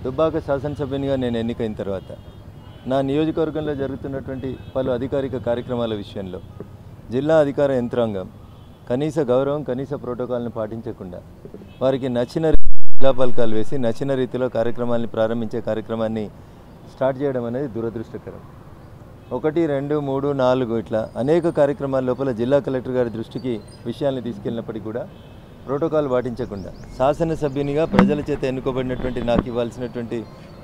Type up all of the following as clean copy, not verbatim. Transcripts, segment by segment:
దుబ్బాక శాసనసభ్యునిగా నేను ఎన్నికైన తర్వాత నా నియోజకవర్గంలో జరుగుతున్నటువంటి పలు అధికారిక కార్యక్రమాల విషయంలో జిల్లా అధికార యంత్రాంగం కనీస గౌరవం కనీస ప్రోటోకాల్ని పాటించకుండా వారికి నచ్చిన శిలాఫలకాలు వేసి నచ్చిన రీతిలో కార్యక్రమాన్ని ప్రారంభించే కార్యక్రమాన్ని స్టార్ట్ చేయడం అనేది దురదృష్టకరం. 1, 2, 3, 4 ఇట్లా అనేక కార్యక్రమాల లోపల జిల్లా కలెక్టర్ గారి దృష్టికి విషయాన్ని తీసుకెళ్ళినప్పటికీ కూడా ప్రోటోకాల్ పాటించకుండా శాసనసభ్యునిగా ప్రజల చేత ఎన్నుకోబడినటువంటి నాకు ఇవ్వాల్సినటువంటి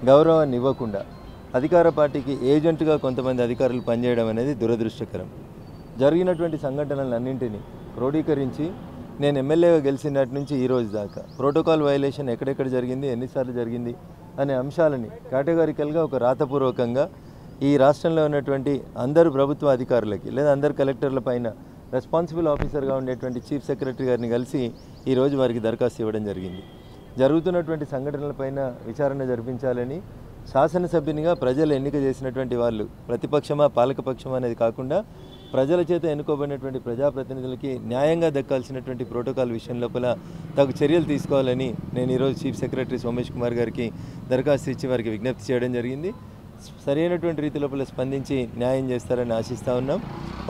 గౌరవాన్ని ఇవ్వకుండా అధికార పార్టీకి ఏజెంట్గా కొంతమంది అధికారులు పనిచేయడం అనేది దురదృష్టకరం. జరిగినటువంటి సంఘటనలన్నింటినీ క్రోడీకరించి నేను ఎమ్మెల్యేగా గెలిచినటి నుంచి ఈ రోజు దాకా ప్రోటోకాల్ వైలేషన్ ఎక్కడెక్కడ జరిగింది, ఎన్నిసార్లు జరిగింది అనే అంశాలని కేటగారికల్గా ఒక రాతపూర్వకంగా ఈ రాష్ట్రంలో ఉన్నటువంటి అందరు ప్రభుత్వ అధికారులకి లేదా అందరు కలెక్టర్ల పైన రెస్పాన్సిబుల్ ఆఫీసర్గా ఉండేటువంటి చీఫ్ సెక్రటరీ గారిని కలిసి ఈరోజు వారికి దరఖాస్తు ఇవ్వడం జరిగింది. జరుగుతున్నటువంటి సంఘటనలపైన విచారణ జరిపించాలని శాసనసభ్యునిగా ప్రజలు ఎన్నిక చేసినటువంటి వాళ్ళు ప్రతిపక్షమా పాలకపక్షమా అనేది కాకుండా ప్రజల చేత ఎన్నుకోబడినటువంటి ప్రజాప్రతినిధులకి న్యాయంగా దక్కాల్సినటువంటి ప్రోటోకాల్ విషయం లోపల తగు చర్యలు తీసుకోవాలని నేను ఈరోజు చీఫ్ సెక్రటరీ సోమేష్ కుమార్ గారికి దరఖాస్తు ఇచ్చి వారికి విజ్ఞప్తి చేయడం జరిగింది. సరైనటువంటి రీతి లోపల స్పందించి న్యాయం చేస్తారని ఆశిస్తూ ఉన్నాం.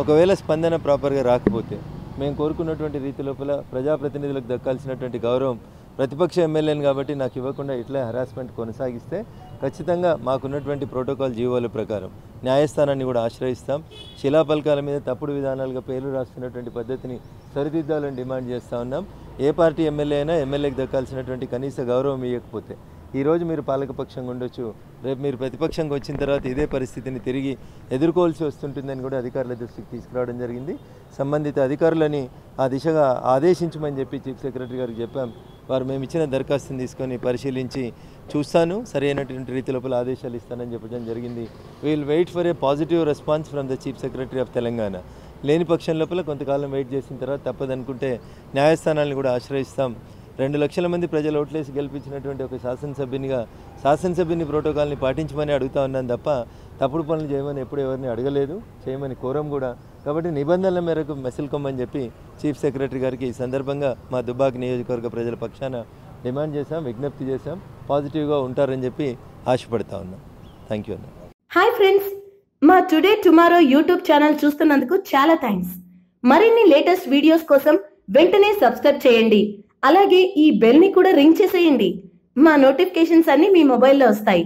ఒకవేళ స్పందన ప్రాపర్గా రాకపోతే మేము కోరుకున్నటువంటి రీతి లోపల ప్రజాప్రతినిధులకు దక్కాల్సినటువంటి గౌరవం ప్రతిపక్ష ఎమ్మెల్యేని కాబట్టి నాకు ఇవ్వకుండా ఇట్లా హెరాస్మెంట్ కొనసాగిస్తే ఖచ్చితంగా మాకున్నటువంటి ప్రోటోకాల్ జీవోల ప్రకారం న్యాయస్థానాన్ని కూడా ఆశ్రయిస్తాం. శిలాఫలకాల మీద తప్పుడు విధానాలుగా పేర్లు రాస్తున్నటువంటి పద్ధతిని సరిదిద్దాలని డిమాండ్ చేస్తూ ఉన్నాం. ఏ పార్టీ ఎమ్మెల్యే అయినా ఎమ్మెల్యేకి దక్కాల్సినటువంటి కనీస గౌరవం ఇవ్వకపోతే ఈరోజు మీరు పాలకపక్షంగా ఉండొచ్చు, రేపు మీరు ప్రతిపక్షంగా వచ్చిన తర్వాత ఇదే పరిస్థితిని తిరిగి ఎదుర్కోవాల్సి వస్తుంటుందని కూడా అధికారుల దృష్టికి తీసుకురావడం జరిగింది. సంబంధిత అధికారులని ఆ దిశగా ఆదేశించమని చెప్పి చీఫ్ సెక్రటరీ గారికి చెప్పాం. వారు మేము ఇచ్చిన దరఖాస్తుని తీసుకొని పరిశీలించి చూస్తాను, సరైనటువంటి రీతి లోపల ఆదేశాలు ఇస్తానని చెప్పడం జరిగింది. Will wait for a positive response from the chief secretary of Telangana. లేని పక్షం లోపల కొంతకాలం వెయిట్ చేసిన తర్వాత తప్పదనుకుంటే న్యాయస్థానాలను కూడా ఆశ్రయిస్తాం. 2 లక్షల మంది ప్రజలు ఓట్లేసి గెలిపించినటువంటి ఒక శాసనసభ్యుని ప్రోటోకాల్ని పాటించమని అడుగుతా ఉన్నాను తప్ప తప్పుడు పనులు చేయమని ఎప్పుడు ఎవరిని అడగలేదు, చేయమని కోరం కూడా. కాబట్టి నిబంధనల మేరకు మెసులుకోమని చెప్పి చీఫ్ సెక్రటరీ గారికి ఈ సందర్భంగా మా దుబ్బాక నియోజకవర్గ ప్రజల పక్షాన డిమాండ్ చేశాం, విజ్ఞప్తి చేశాం. పాజిటివ్గా ఉంటారని చెప్పి ఆశపడతా ఉన్నాం. థ్యాంక్ యూ అన్న. హాయ్ ఫ్రెండ్స్, మా టుడే టుమారో యూట్యూబ్ ఛానల్ చూస్తున్నందుకు చాలా థ్యాంక్స్. మరిన్ని లేటెస్ట్ వీడియోస్ కోసం వెంటనే సబ్స్క్రైబ్ చేయండి. అలాగే ఈ బెల్ ని కూడా రింగ్ చేసేయండి. మా నోటిఫికేషన్స్ అన్ని మీ మొబైల్లో వస్తాయి.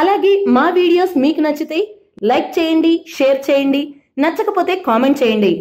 అలాగే మా వీడియోస్ మీకు నచ్చితే లైక్ చేయండి, షేర్ చేయండి, నచ్చకపోతే కామెంట్ చేయండి.